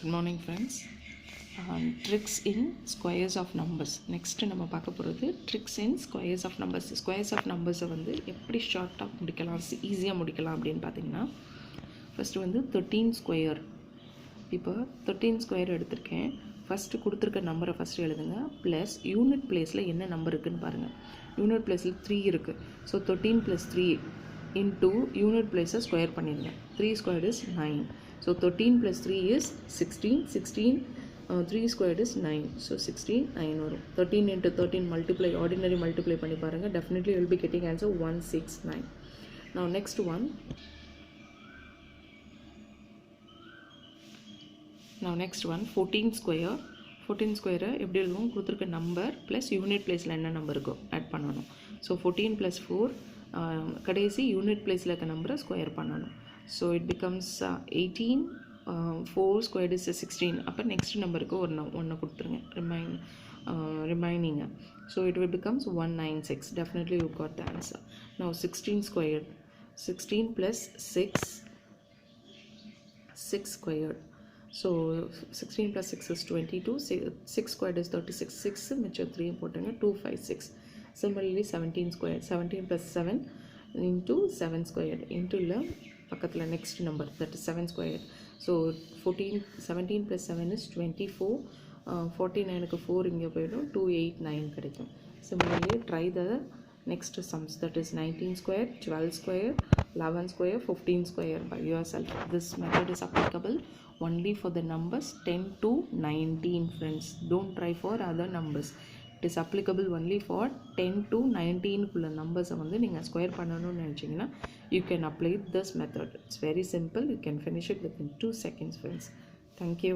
Good morning friends. Tricks in squares of numbers. Next நம்ம பார்க்க போகிறது tricks in squares of numbers. Squares of numbers வந்து எப்படி ஷார்ட்டாக முடிக்கலாம், ஈஸியாக முடிக்கலாம் அப்படின்னு பார்த்தீங்கன்னா, ஃபஸ்ட்டு வந்து 13 ஸ்கொயர். இப்போ 13 ஸ்கொயர் எடுத்திருக்கேன். ஃபஸ்ட்டு கொடுத்துருக்க நம்பரை ஃபஸ்ட்டு எழுதுங்க. ப்ளஸ் யூனிட் பிளேஸில் என்ன நம்பர் இருக்குதுன்னு பாருங்கள். யூனிட் பிளேஸில் 3 இருக்குது. ஸோ 13 + 3 இன்டூ யூனிட் பிளேஸை ஸ்கொயர் பண்ணிடுங்க. 3 squared is 9. So 13 + 3 is 16. 3 squared is 9. So 16, 9 வரும். 13 into 13 multiply, ordinary multiply பண்ணி பாருங்க. Definitely you will be getting answer 169. Now next one. 14 square. 14 square எப்படி எழுதுவோம்? கொடுத்துருக்க நம்பர் ப்ளஸ் யூனிட் பிளேஸில் என்ன நம்பர் இருக்கோ ஆட் பண்ணணும். ஸோ 14 + 4 கடைசி யூனிட் பிளேஸில் இருக்க நம்பரை ஸ்கொயர் பண்ணணும். So it becomes 18. 4 squared is 16. அப்போ நெக்ஸ்ட் நம்பருக்கு ஒன்று கொடுத்துருங்க remaining. So it will becomes 196. Definitely you got the answer. Now 16 squared. 16 + 6 squared. So 16 + 6 is 22. 6 squared is 36. 6 மிச்சம் 3 போட்டுங்க. 256. Similarly 17 squared. 17 + 7 into 7 squared into பக்கத்தில் next number, that is 7 square. So 17 + 7 is 24. 49க்கு 4 இங்கே போயிடும். 289 கிடைக்கும். Similarly try the next sums, that is 19 square, 12 square, 11 square, 15 square by yourself. This method is applicable only for the numbers 10 to 19 friends. Don't try for other numbers. It is applicable only for 10 to 19 குள்ள நம்பர்ஸை வந்து நீங்கள் square பண்ணணும்னு நினச்சிங்கன்னா you can apply this method. It's very simple. You can finish it within 2 seconds friends. Thank you.